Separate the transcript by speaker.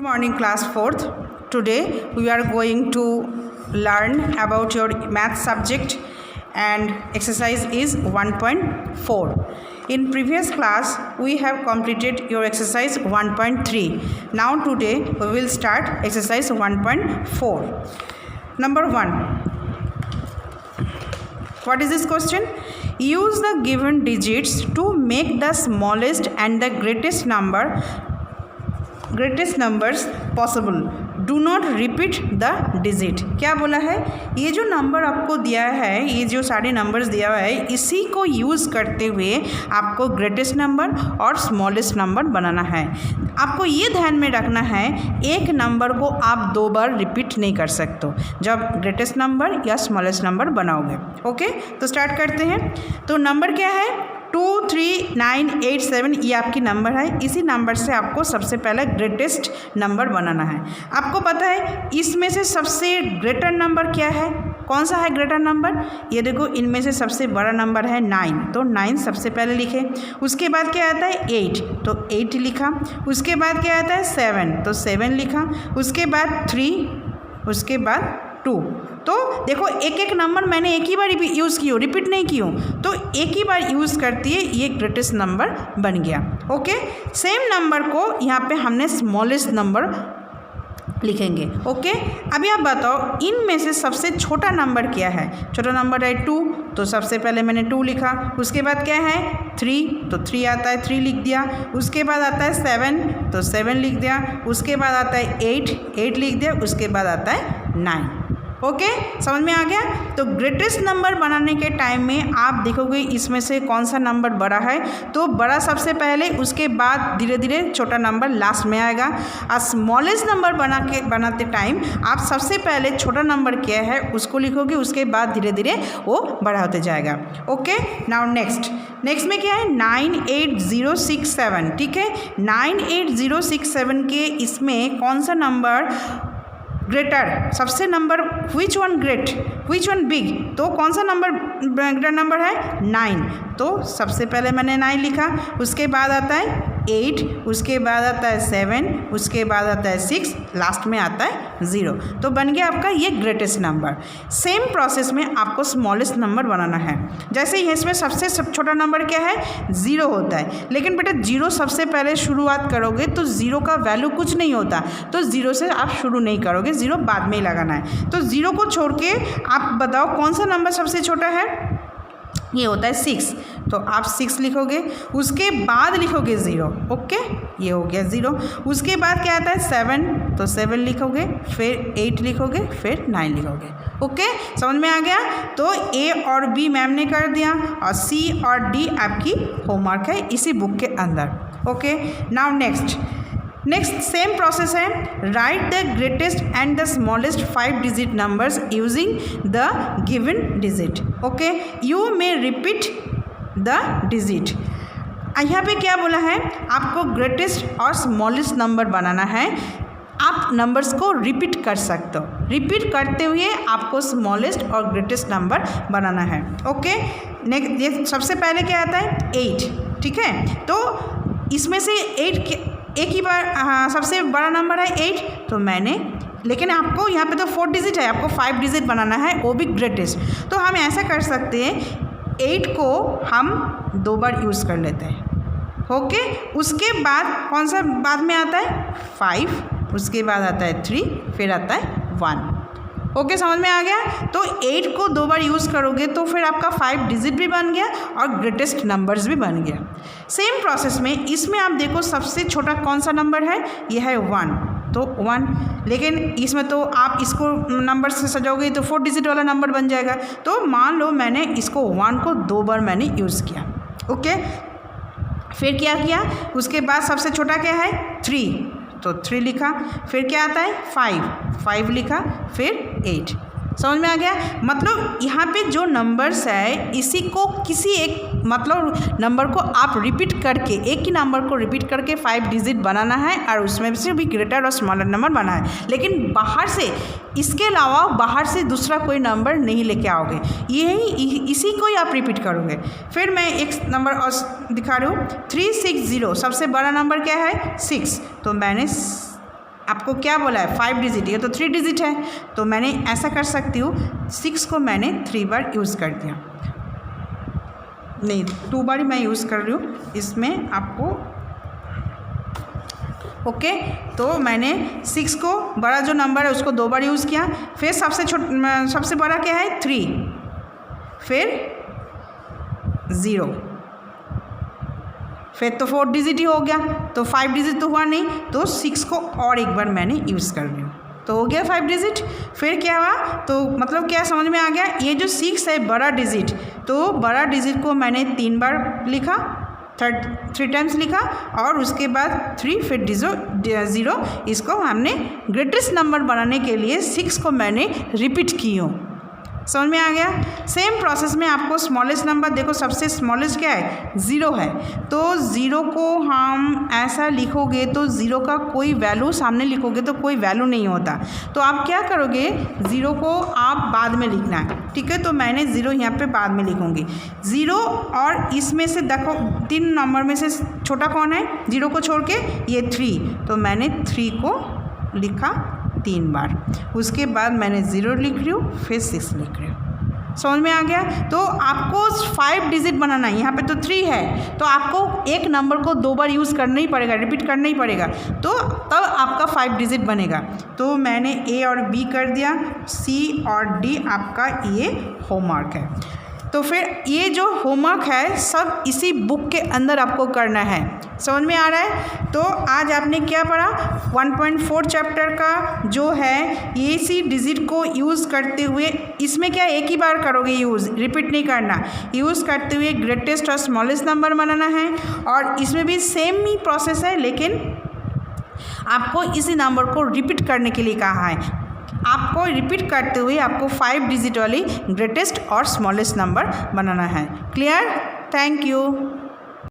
Speaker 1: Morning class 4th. Today we are going to learn about your math subject and exercise is 1.4. In previous class we have completed your exercise 1.3. Now today we will start exercise 1.4. Number 1. What is this question? Use the given digits to make the smallest and the greatest numbers possible. Do not repeat the digit. क्या बोला है? ये जो number आपको दिया है, ये जो सारे नंबर्स दिया हुआ है, इसी को यूज़ करते हुए आपको ग्रेटेस्ट नंबर और स्मॉलेस्ट नंबर बनाना है. आपको ये ध्यान में रखना है, एक नंबर को आप 2 बार रिपीट नहीं कर सकते जब ग्रेटेस्ट नंबर या स्मॉलेस्ट नंबर बनाओगे. ओके, तो स्टार्ट करते हैं. तो नंबर क्या है? 2, 3, 9, 8, 7 ये आपकी नंबर है. इसी नंबर से आपको सबसे पहले ग्रेटेस्ट नंबर बनाना है. आपको पता है इसमें से सबसे ग्रेटर नंबर क्या है? कौन सा है ग्रेटर नंबर? ये देखो, इनमें से सबसे बड़ा नंबर है 9, तो 9 सबसे पहले लिखे. उसके बाद क्या आता है? 8, तो 8 लिखा. उसके बाद क्या आता है? 7, तो 7 लिखा. उसके बाद 3, उसके बाद 2. तो देखो, एक एक नंबर मैंने एक ही बार यूज़ की हो, रिपीट नहीं की हो, तो एक ही बार यूज़ करती है, ये ग्रेटेस्ट नंबर बन गया. ओके, सेम नंबर को यहाँ पे हमने स्मॉलेस्ट नंबर लिखेंगे. ओके, अभी आप बताओ इनमें से सबसे छोटा नंबर क्या है? छोटा नंबर है 2, तो सबसे पहले मैंने 2 लिखा. उसके बाद क्या है? 3, तो 3 आता है, 3 लिख दिया. उसके बाद आता है 7, तो 7 लिख दिया. उसके बाद आता है 8, 8 लिख दिया. उसके बाद आता है 9. ओके, समझ में आ गया? तो ग्रेटेस्ट नंबर बनाने के टाइम में आप देखोगे इसमें से कौन सा नंबर बड़ा है, तो बड़ा सबसे पहले, उसके बाद धीरे धीरे छोटा नंबर लास्ट में आएगा. और स्मॉलेस्ट नंबर बनाते टाइम आप सबसे पहले छोटा नंबर क्या है उसको लिखोगे, उसके बाद धीरे धीरे वो बड़ा होते जाएगा. ओके, नाउ नेक्स्ट में क्या है? 98067. ठीक है, 98067 के इसमें कौन सा नंबर ग्रेटर, सबसे number which one great, which one big, तो कौन सा नंबर ग्रेटर नंबर है? 9, तो सबसे पहले मैंने 9 लिखा. उसके बाद आता है 8, उसके बाद आता है 7, उसके बाद आता है 6, लास्ट में आता है 0. तो बन गया आपका ये ग्रेटेस्ट नंबर. सेम प्रोसेस में आपको स्मॉलेस्ट नंबर बनाना है. जैसे इसमें सबसे छोटा नंबर क्या है? 0 होता है. लेकिन बेटा 0 सबसे पहले शुरुआत करोगे तो 0 का वैल्यू कुछ नहीं होता, तो 0 से आप शुरू नहीं करोगे, 0 बाद में ही लगाना है. तो 0 को छोड़ के आप बताओ कौन सा नंबर सबसे छोटा है? ये होता है 6, तो आप 6 लिखोगे. उसके बाद लिखोगे 0. ओके, ये हो गया 0. उसके बाद क्या आता है? 7, तो 7 लिखोगे, फिर 8 लिखोगे, फिर 9 लिखोगे. ओके, समझ में आ गया? तो ए और बी मैम ने कर दिया और सी और डी आपकी होमवर्क है इसी बुक के अंदर. Okay, now next same process है. Write the greatest and the smallest 5 digit numbers using the given digit. Okay, you may repeat the digit. यहाँ पे क्या बोला है? आपको ग्रेटेस्ट और स्मॉलेस्ट नंबर बनाना है. आप नंबर्स को रिपीट कर सकते हो. रिपीट करते हुए आपको स्मॉलेस्ट और ग्रेटेस्ट नंबर बनाना है. ओके, नेक्स्ट ये सबसे पहले क्या आता है? 8. ठीक है, तो इसमें से 8 एक ही बार सबसे बड़ा नंबर है 8, तो मैंने, लेकिन आपको यहाँ पे तो 4 डिजिट है, आपको 5 डिजिट बनाना है, वो भी ग्रेटेस्ट. तो हम ऐसा कर सकते हैं, 8 को हम 2 बार यूज़ कर लेते हैं. ओके, उसके बाद कौन सा बाद में आता है? 5, उसके बाद आता है 3, फिर आता है 1. ओके, समझ में आ गया? तो 8 को 2 बार यूज़ करोगे तो फिर आपका 5 डिजिट भी बन गया और ग्रेटेस्ट नंबर्स भी बन गया. सेम प्रोसेस में इसमें आप देखो सबसे छोटा कौन सा नंबर है? ये है 1, तो 1. लेकिन इसमें तो आप इसको नंबर से सजाओगे तो 4 डिजिट वाला नंबर बन जाएगा. तो मान लो मैंने इसको 1 को 2 बार मैंने यूज़ किया. ओके, फिर क्या किया? उसके बाद सबसे छोटा क्या है? 3, तो 3 लिखा. फिर क्या आता है? 5 लिखा, फिर 8. समझ में आ गया? मतलब यहाँ पे जो नंबर्स है इसी को किसी एक मतलब नंबर को आप रिपीट करके, एक ही नंबर को रिपीट करके 5 डिजिट बनाना है और उसमें से भी ग्रेटर और स्मॉलर नंबर बनाना है. लेकिन बाहर से, इसके अलावा बाहर से दूसरा कोई नंबर नहीं लेके आओगे, इसी को ही आप रिपीट करोगे. फिर मैं एक नंबर और दिखा रही हूँ, 360. सबसे बड़ा नंबर क्या है? 6, तो मैंने आपको क्या बोला है 5 डिजिट, ये तो 3 डिजिट है, तो मैंने ऐसा कर सकती हूँ 6 को मैंने 3 बार यूज़ कर दिया, नहीं 2 बार मैं यूज़ कर रही हूँ इसमें आपको। ओके, तो मैंने 6 को बड़ा जो नंबर है उसको 2 बार यूज़ किया, फिर सबसे बड़ा क्या है 3, फिर 0, फिर तो 4 डिजिट ही हो गया, तो 5 डिजिट तो हुआ नहीं, तो 6 को और एक बार मैंने यूज़ कर लिया, तो हो गया 5 डिजिट। फिर क्या हुआ, तो मतलब क्या समझ में आ गया, ये जो 6 है बड़ा डिजिट, तो बड़ा डिजिट को मैंने 3 बार लिखा, 3 टाइम्स लिखा, और उसके बाद 3 फिर 0, इसको हमने ग्रेटेस्ट नंबर बनाने के लिए 6 को मैंने रिपीट की हूँ। समझ में आ गया। सेम प्रोसेस में आपको स्मॉलेस्ट नंबर, देखो सबसे स्मॉलेस्ट क्या है 0 है, तो 0 को हम ऐसा लिखोगे तो 0 का कोई वैल्यू सामने लिखोगे तो कोई वैल्यू नहीं होता, तो आप क्या करोगे 0 को आप बाद में लिखना है, ठीक है। तो मैंने 0 यहाँ पे बाद में लिखूँगी 0, और इसमें से देखो 3 नंबर में से छोटा कौन है 0 को छोड़ के, ये 3, तो मैंने 3 को लिखा 3 बार, उसके बाद मैंने 0 लिख रही हूँ, फिर 6 लिख रही हूँ। समझ में आ गया। तो आपको 5 डिजिट बनाना है, यहाँ पे तो 3 है, तो आपको एक नंबर को 2 बार यूज़ करना ही पड़ेगा, रिपीट करना ही पड़ेगा, तो तब आपका 5 डिजिट बनेगा। तो मैंने A और B कर दिया, C और D आपका ये होमवर्क है। तो फिर ये जो होमवर्क है सब इसी बुक के अंदर आपको करना है। समझ में आ रहा है। तो आज आपने क्या पढ़ा, 1.4 चैप्टर का जो है ये सी डिजिट को यूज़ करते हुए, इसमें क्या एक ही बार करोगे यूज़, रिपीट नहीं करना, यूज़ करते हुए ग्रेटेस्ट और स्मॉलेस्ट नंबर बनाना है, और इसमें भी सेम ही प्रोसेस है, लेकिन आपको इसी नंबर को रिपीट करने के लिए कहा है। आपको रिपीट करते हुए आपको 5 डिजिट वाली ग्रेटेस्ट और स्मॉलेस्ट नंबर बनाना है। क्लियर? Thank you.